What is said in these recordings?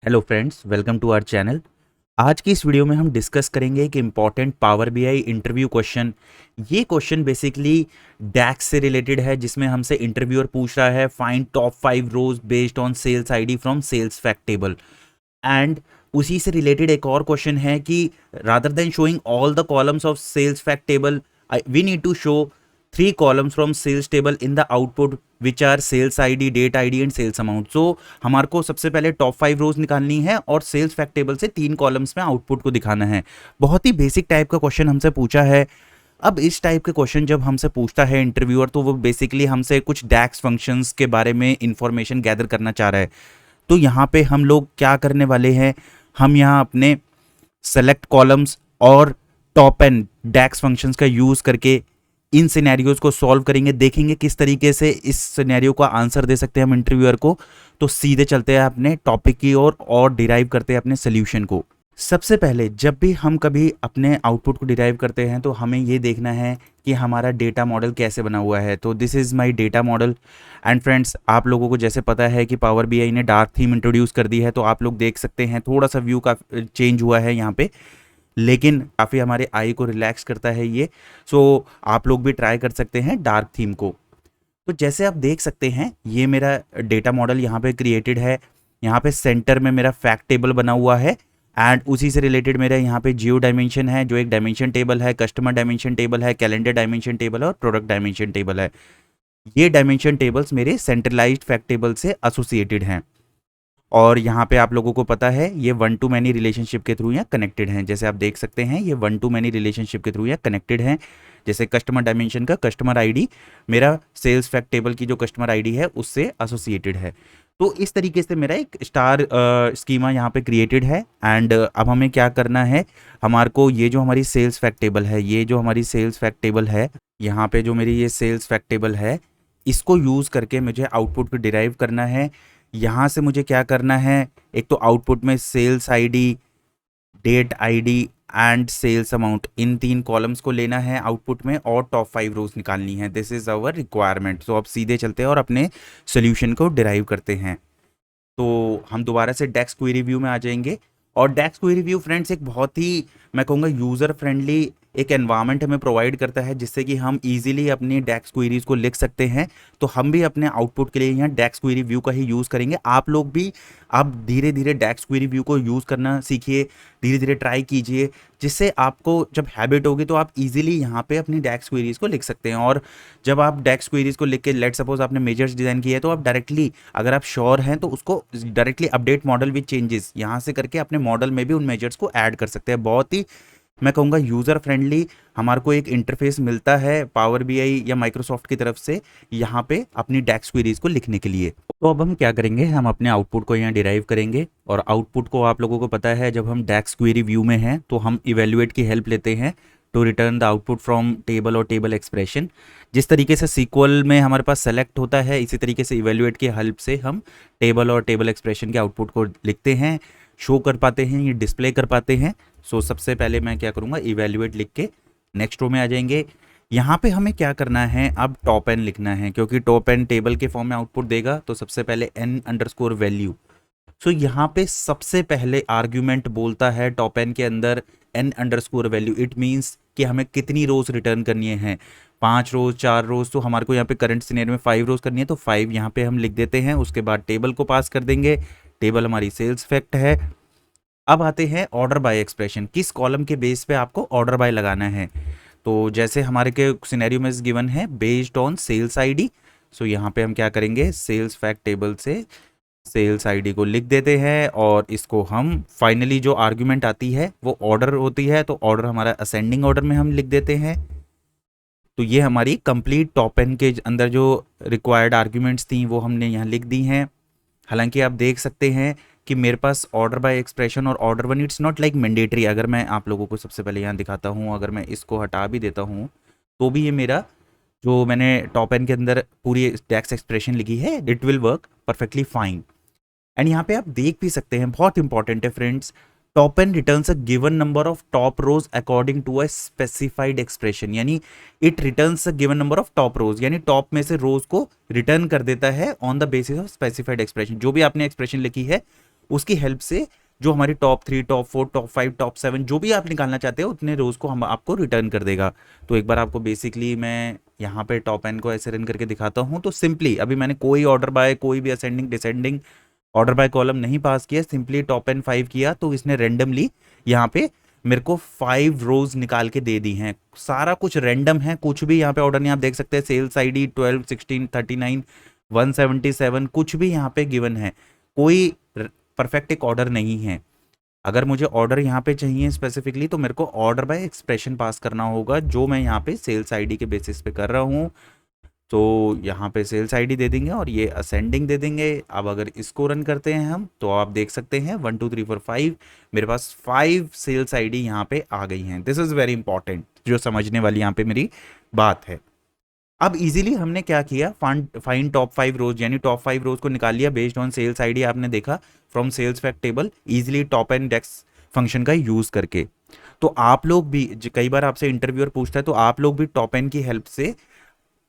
Hello friends, welcome to our channel. आज की इस वीडियो में हम डिस्कस करेंगे कि important power BI interview question. ये क्वेश्चन बेसिकली डैक्स से रिलेटेड है, जिसमें हमसे इंटरव्यूअर पूछ रहा है find top 5 rows based on sales ID from sales fact table. And उसी से रिलेटेड एक और क्वेश्चन है कि rather than showing all the columns of sales fact table, we need to show 3 columns from sales table in the output which are sales ID, date ID and sales amount. So हमारे को सबसे पहले top 5 rows निकालनी है और sales fact table से 3 columns में output को दिखाना है। बहुत ही बेसिक टाइप का क्वेश्चन हमसे पूछा है। अब इस टाइप के क्वेश्चन जब हमसे पूछता है इंटरव्यूअर, तो वो बेसिकली हमसे कुछ डैक्स फंक्शंस के बारे में इंफॉर्मेशन गैदर करना चाह रहा है। तो यहाँ पे हम लोग क्या करने वाले हैं, हम यहाँ अपने सेलेक्ट कॉलम्स और टॉप एंड डैक्स फंक्शंस का यूज़ करके इन सिनेरियोज को सॉल्व करेंगे। देखेंगे किस तरीके से इस सिनेरियो का आंसर दे सकते हैं हम इंटरव्यूअर को। तो सीधे चलते हैं अपने टॉपिक की ओर और डिराइव करते हैं अपने सोल्यूशन को। सबसे पहले जब भी हम कभी अपने आउटपुट को डिराइव करते हैं तो हमें ये देखना है कि हमारा डेटा मॉडल कैसे बना हुआ है। तो this is my data model. And friends, आप लोगों को जैसे पता है कि पावर बीआई ने डार्क थीम इंट्रोड्यूस कर दी है, तो आप लोग देख सकते हैं थोड़ा सा व्यू का चेंज हुआ है यहाँ पे, लेकिन काफ़ी हमारे आई को रिलैक्स करता है ये। सो आप लोग भी ट्राई कर सकते हैं डार्क थीम को। तो जैसे आप देख सकते हैं ये मेरा डेटा मॉडल यहाँ पे क्रिएटेड है। यहाँ पे सेंटर में मेरा फैक्ट टेबल बना हुआ है एंड उसी से रिलेटेड मेरा यहाँ पे जियो डायमेंशन है, जो एक डायमेंशन टेबल है, कस्टमर डायमेंशन टेबल है, कैलेंडर डायमेंशन टेबल है और प्रोडक्ट डायमेंशन टेबल है। ये डायमेंशन टेबल्स मेरे सेंट्रलाइज्ड फैक्ट टेबल से एसोसिएटेड हैं। और यहाँ पे आप लोगों को पता है ये वन टू मैनी रिलेशनशिप के थ्रू यहाँ कनेक्टेड हैं। जैसे आप देख सकते हैं ये वन टू मैनी रिलेशनशिप के थ्रू यहाँ कनेक्टेड हैं। जैसे कस्टमर डायमेंशन का कस्टमर आईडी मेरा सेल्स फैक्ट टेबल की जो कस्टमर आईडी है उससे एसोसिएटेड है। तो इस तरीके से मेरा एक स्टार स्कीमा यहाँ पे क्रिएटेड है। एंड अब हमें क्या करना है, हमारे को ये जो हमारी सेल्स फैक्ट टेबल है, ये जो हमारी सेल्स फैक्ट टेबल है, यहाँ पे जो मेरी ये सेल्स फैक्ट टेबल है, इसको यूज़ करके मुझे आउटपुट को डिराइव करना है। यहाँ से मुझे क्या करना है, एक तो आउटपुट में sales ID, date ID and sales amount, इन 3 कॉलम्स को लेना है आउटपुट में और टॉप 5 रोज निकालनी है। This is our requirement. तो अब सीधे चलते हैं और अपने सोल्यूशन को डिराइव करते हैं। तो हम दोबारा से डेक्स क्वेरी व्यू में आ जाएंगे। और डेक्स क्वेरी व्यू फ्रेंड्स एक बहुत ही, मैं कहूँगा, यूज़र फ्रेंडली एक एनवायरनमेंट हमें प्रोवाइड करता है, जिससे कि हम इजीली अपनी डेक्स क्वेरीज को लिख सकते हैं। तो हम भी अपने आउटपुट के लिए यहाँ डेक्स क्वेरी व्यू का ही यूज़ करेंगे। आप लोग भी अब धीरे धीरे डेक्स क्वेरी व्यू को यूज़ करना सीखिए, धीरे धीरे ट्राई कीजिए, जिससे आपको जब हैबिट होगी तो आप इजीली यहाँ पे अपनी डेक्स क्वेरीज को लिख सकते हैं। और जब आप डेक्स क्वेरीज को लिख के, लेट सपोज आपने मेजर्स डिज़ाइन किया है, तो आप डायरेक्टली, अगर आप श्योर हैं, तो उसको directly update model with changes यहाँ से करके अपने मॉडल में भी उन मेजर्स को ऐड कर सकते हैं। बहुत ही, मैं कहूँगा, यूज़र फ्रेंडली हमारे को एक इंटरफेस मिलता है पावर बीआई या माइक्रोसॉफ्ट की तरफ से यहाँ पे अपनी डेक्स क्वेरीज को लिखने के लिए। तो अब हम क्या करेंगे, हम अपने आउटपुट को यहाँ डिराइव करेंगे। और आउटपुट को आप लोगों को पता है, जब हम डेक्स क्वेरी व्यू में हैं तो हम इवेल्युएट की हेल्प लेते हैं to return the output from table और टेबल एक्सप्रेशन। जिस तरीके से सीक्वल में हमारे पास सेलेक्ट होता है, इसी तरीके से इवेल्युएट की हेल्प से हम टेबल और टेबल एक्सप्रेशन के आउटपुट को लिखते हैं, शो कर पाते हैं, ये डिस्प्ले कर पाते हैं। सो सबसे पहले मैं क्या करूँगा, इवेल्युएट लिख के नेक्स्ट रो में आ जाएंगे। यहाँ पे हमें क्या करना है, अब टॉप एन लिखना है, क्योंकि टॉप एन टेबल के फॉर्म में आउटपुट देगा। तो सबसे पहले एन अंडरस्कोर वैल्यू। सो यहाँ पे सबसे पहले आर्ग्यूमेंट बोलता है टॉप एन के अंदर N underscore value. It means कि हमें कितनी रोज रिटर्न करनी है, 5 रोज, 4 रोज। तो हमारे को यहाँ पे करंट सिनेरियो में 5 रोज करनी है, तो 5 यहाँ पे हम लिख देते हैं। उसके बाद टेबल को पास कर देंगे, टेबल हमारी सेल्स फैक्ट है। अब आते हैं ऑर्डर बाय एक्सप्रेशन, किस कॉलम के बेस पे आपको ऑर्डर बाय लगाना है। तो जैसे हमारे के सिनेरियो में गिवन है बेस्ड ऑन सेल्स आईडी। सो यहाँ पे हम क्या करेंगे, सेल्स फैक्ट टेबल से सेल्स आईडी को लिख देते हैं और इसको हम फाइनली जो आर्ग्यूमेंट आती है वो ऑर्डर होती है, तो ऑर्डर हमारा असेंडिंग ऑर्डर में हम लिख देते हैं। तो ये हमारी कंप्लीट टॉप एन के अंदर जो रिक्वायर्ड आर्ग्यूमेंट्स थी वो हमने यहाँ लिख दी हैं। हालांकि आप देख सकते हैं कि मेरे पास ऑर्डर बाय एक्सप्रेशन और order one, it's not like mandatory. अगर मैं आप लोगों को सबसे पहले यहाँ दिखाता हूँ, अगर मैं इसको हटा भी देता हूँ तो भी ये मेरा जो मैंने टॉप एन के अंदर पूरी टैक्स एक्सप्रेशन लिखी है, it will work perfectly fine. And यहाँ पे आप देख भी सकते हैं, बहुत इंपॉर्टेंट है friends, top N returns a given number of top rows according to a specified expression. यानी it returns a given number of top rows, यानी टॉप में से रोज को रिटर्न कर देता है on the basis of specified expression. जो भी आपने एक्सप्रेशन लिखी है उसकी हेल्प से जो हमारी टॉप 3, टॉप 4, टॉप 5, टॉप 7 जो भी आप निकालना चाहते हो उतने रोज को हम आपको रिटर्न कर देगा। तो एक बार आपको बेसिकली मैं यहाँ पे टॉप एन को ऐसे रन करके दिखाता हूँ। तो सिंपली अभी मैंने कोई ऑर्डर बाय, कोई भी ascending descending order by column नहीं पास किया, सिंपली टॉप एन 5 किया, तो इसने रेंडमली यहाँ पे मेरे को 5 रोज निकाल के दे दी हैं। सारा कुछ रैंडम है, कुछ भी यहाँ पे ऑर्डर नहीं। आप देख सकते हैं सेल्स आईडी 12, 16, 39, 177 कुछ भी यहाँ पे गिवन है, कोई परफेक्ट एक ऑर्डर नहीं है। अगर मुझे ऑर्डर यहाँ पे चाहिए स्पेसिफिकली तो मेरे को ऑर्डर बाय एक्सप्रेशन पास करना होगा, जो मैं यहाँ पे सेल्स आईडी के बेसिस पे कर रहा हूँ। तो यहाँ पे सेल्स आईडी दे देंगे और ये असेंडिंग दे देंगे। अब अगर इसको रन करते हैं हम तो आप देख सकते हैं 1 2 3 4 5 मेरे पास 5 सेल्स आईडी यहाँ पे आ गई हैं। दिस इज़ वेरी इंपॉर्टेंट, जो समझने वाली यहाँ पे मेरी बात है। अब इजीली हमने क्या किया, फाइंड टॉप 5 रोज, यानी टॉप 5 रोज को निकाल लिया बेस्ड ऑन सेल्स आईडी। आपने देखा from sales fact table easily top and DAX function का यूज करके। तो आप लोग भी, कई बार आपसे इंटरव्यूअर पूछता है, तो आप लोग भी टॉप एन की हेल्प से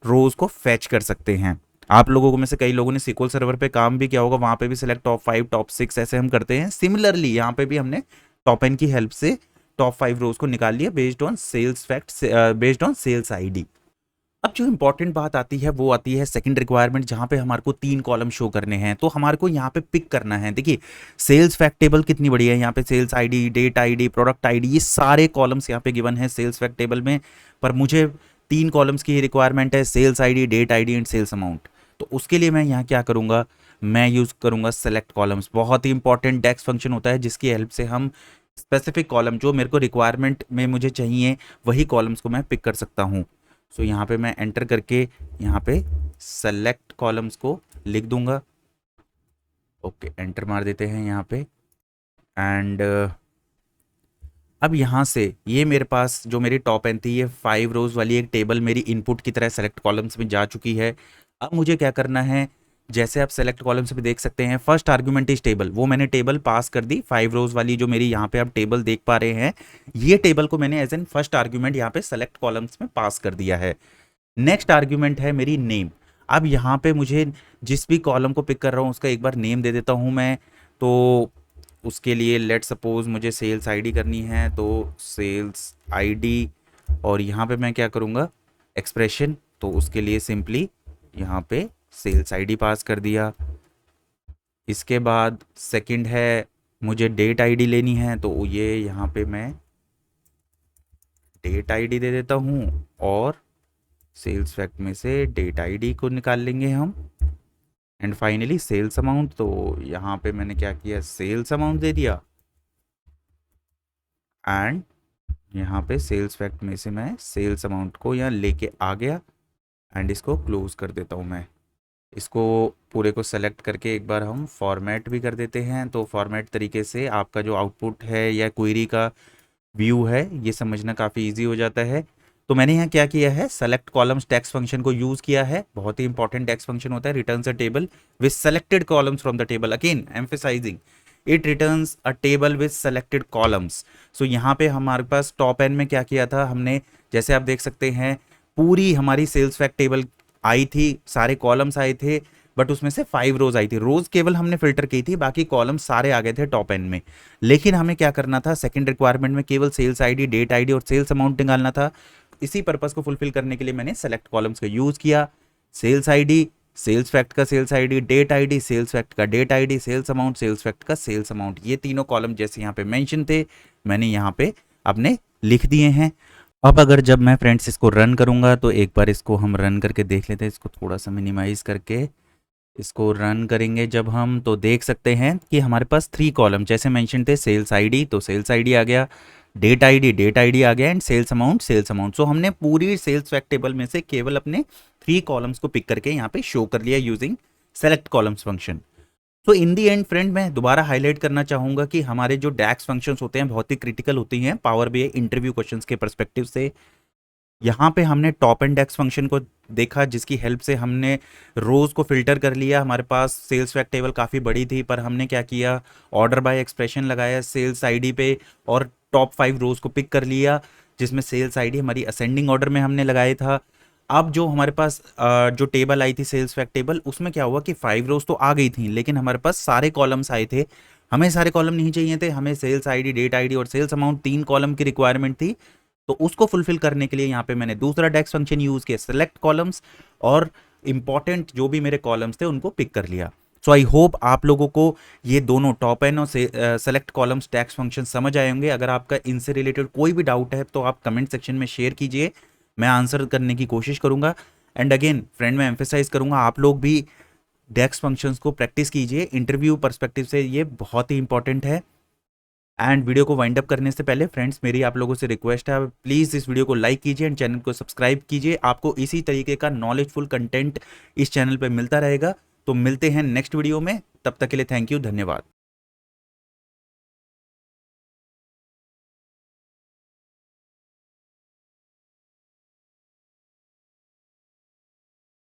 रोज को फैच कर सकते हैं। आप लोगों में से कई लोगों ने SQL सर्वर पे काम भी किया होगा, वहां पे भी सिलेक्ट टॉप 5, टॉप 6 ऐसे हम करते हैं। सिमिलरली यहाँ पे भी हमने टॉप एन की हेल्प से टॉप 5 रोज को निकाल लिया based on sales fact, based on sales ID. अब जो इंपॉर्टेंट बात आती है वो आती है सेकंड रिक्वायरमेंट, जहां पे हमारे को 3 कॉलम शो करने हैं। तो हमारे को यहाँ पे पिक करना है। देखिए सेल्स फैक्ट टेबल कितनी बड़ी है, यहाँ पे sales ID, date ID, product ID, ये सारे कॉलम्स यहाँ पे गिवन है सेल्स फैक्ट टेबल में। पर मुझे 3 कॉलम्स की रिक्वायरमेंट है, sales ID, date ID and sales amount. तो उसके लिए मैं यहाँ क्या करूँगा, मैं यूज़ करूँगा सेलेक्ट कॉलम्स। बहुत ही इंपॉर्टेंट डेक्स फंक्शन होता है जिसकी हेल्प से हम स्पेसिफिक कॉलम जो मेरे को रिक्वायरमेंट में मुझे चाहिए वही कॉलम्स को मैं पिक कर सकता हूँ। सो यहाँ पे मैं एंटर करके यहाँ पे सेलेक्ट कॉलम्स को लिख दूंगा। ओके, एंटर मार देते हैं यहाँ पे। एंड अब यहाँ से ये मेरे पास जो मेरी टॉप एन थी, ये 5 रोज वाली एक टेबल मेरी इनपुट की तरह सेलेक्ट कॉलम्स में जा चुकी है। अब मुझे क्या करना है, जैसे आप सेलेक्ट कॉलम्स पे देख सकते हैं फर्स्ट आर्ग्यूमेंट इज टेबल, वो मैंने टेबल पास कर दी। 5 रोज वाली जो मेरी यहाँ पे आप टेबल देख पा रहे हैं, ये टेबल को मैंने एज एन फर्स्ट आर्ग्यूमेंट यहाँ पे सेलेक्ट कॉलम्स में पास कर दिया है। नेक्स्ट आर्ग्यूमेंट है मेरी नेम। अब यहाँ पे मुझे जिस भी कॉलम को पिक कर रहा हूँ उसका एक बार नेम दे देता हूँ मैं। तो उसके लिए लेट सपोज मुझे सेल्स आईडी करनी है, तो सेल्स आईडी, और यहाँ पे मैं क्या करूँगा एक्सप्रेशन, तो उसके लिए सिंपली यहाँ पे सेल्स आईडी पास कर दिया। इसके बाद सेकंड है मुझे डेट आईडी लेनी है, तो ये यहाँ पे मैं डेट आईडी दे देता हूँ और सेल्स फैक्ट में से डेट आईडी को निकाल लेंगे हम। एंड फाइनली सेल्स अमाउंट, तो यहाँ पे मैंने क्या किया, सेल्स अमाउंट दे दिया। एंड यहाँ पे सेल्स फैक्ट में से मैं सेल्स अमाउंट को यहाँ लेके आ गया एंड इसको क्लोज कर देता हूँ। मैं इसको पूरे को सेलेक्ट करके एक बार हम फॉर्मेट भी कर देते हैं। तो फॉर्मेट तरीके से आपका जो आउटपुट है या क्वेरी का व्यू है ये समझना काफ़ी इजी हो जाता है। तो मैंने यहाँ क्या किया है, सेलेक्ट कॉलम्स टेक्स्ट फंक्शन को यूज़ किया है। बहुत ही इंपॉर्टेंट टेक्स्ट फंक्शन होता है। Returns a table with selected columns from the table, again emphasising it returns a table with selected columns. So यहाँ पे हमारे पास टॉप एन में क्या किया था हमने, जैसे आप देख सकते हैं पूरी हमारी सेल्स फैक्ट टेबल आई थी, सारे कॉलम्स आए थे, बट उसमें से 5 रोज आई थी। रोज केवल हमने फिल्टर की थी, बाकी कॉलम सारे आ गए थे टॉप एन में। लेकिन हमें क्या करना था, सेकंड रिक्वायरमेंट में केवल सेल्स आईडी, डेट आईडी और सेल्स अमाउंट निकालना था। इसी पर्पस को फुलफिल करने के लिए मैंने सेलेक्ट कॉलम्स का यूज किया। सेल्स आईडी, सेल्स फैक्ट का sales ID, date ID, sales fact का date ID, sales amount, sales fact का सेल्स अमाउंट, ये तीनों कॉलम जैसे यहाँ पे मेंशन थे मैंने यहाँ पे अपने लिख दिए हैं। अब अगर जब मैं फ्रेंड्स इसको रन करूंगा तो एक बार इसको हम रन करके देख लेते हैं। इसको थोड़ा सा मिनिमाइज करके इसको रन करेंगे जब हम, तो देख सकते हैं कि हमारे पास 3 कॉलम जैसे मेंशन थे, सेल्स आईडी तो सेल्स आईडी आ गया, डेट आईडी आ गया एंड सेल्स अमाउंट। सो हमने पूरी सेल्स फैक्ट टेबल में से केवल अपने 3 कॉलम्स को पिक करके यहाँ पे शो कर लिया यूजिंग सेलेक्ट कॉलम्स फंक्शन। तो इन दी एंड फ्रेंड मैं दोबारा हाईलाइट करना चाहूंगा कि हमारे जो डैक्स फंक्शंस होते हैं बहुत ही क्रिटिकल होती हैं पावर बीआई इंटरव्यू क्वेश्चंस के पर्सपेक्टिव से। यहाँ पे हमने टॉप एंड डैक्स फंक्शन को देखा जिसकी हेल्प से हमने रोज को फिल्टर कर लिया। हमारे पास सेल्स फैक्ट टेबल काफ़ी बड़ी थी पर हमने क्या किया, ऑर्डर बाय एक्सप्रेशन लगाया सेल्स आईडी पे और टॉप 5 रोज को पिक कर लिया, जिसमें सेल्स आईडी हमारी असेंडिंग ऑर्डर में हमने लगाया था। अब जो हमारे पास जो टेबल आई थी सेल्स फैक्ट टेबल, उसमें क्या हुआ कि 5 रोज तो आ गई थी लेकिन हमारे पास सारे कॉलम्स आए थे हमें सारे कॉलम नहीं चाहिए थे, हमें सेल्स आईडी, डेट आईडी और सेल्स अमाउंट 3 कॉलम की रिक्वायरमेंट थी। तो उसको फुलफिल करने के लिए यहाँ पे मैंने दूसरा डेक्स फंक्शन यूज़ किया, सेलेक्ट कॉलम्स, और इंपॉर्टेंट जो भी मेरे कॉलम्स थे उनको पिक कर लिया। सो आई होप आप लोगों को ये दोनों टॉप एन और सेलेक्ट कॉलम्स टैक्स फंक्शन समझ आए होंगे। अगर आपका इनसे रिलेटेड कोई भी डाउट है तो आप कमेंट सेक्शन में शेयर कीजिए, मैं आंसर करने की कोशिश करूंगा। एंड अगेन फ्रेंड, मैं एम्फेसाइज करूंगा आप लोग भी डेक्स फंक्शंस को प्रैक्टिस कीजिए, इंटरव्यू पर्सपेक्टिव से ये बहुत ही इंपॉर्टेंट है। एंड वीडियो को वाइंड अप करने से पहले फ्रेंड्स, मेरी आप लोगों से रिक्वेस्ट है, प्लीज़ इस वीडियो को लाइक कीजिए एंड चैनल को सब्सक्राइब कीजिए। आपको इसी तरीके का नॉलेजफुल कंटेंट इस चैनल पे मिलता रहेगा। तो मिलते हैं नेक्स्ट वीडियो में, तब तक के लिए थैंक यू, धन्यवाद।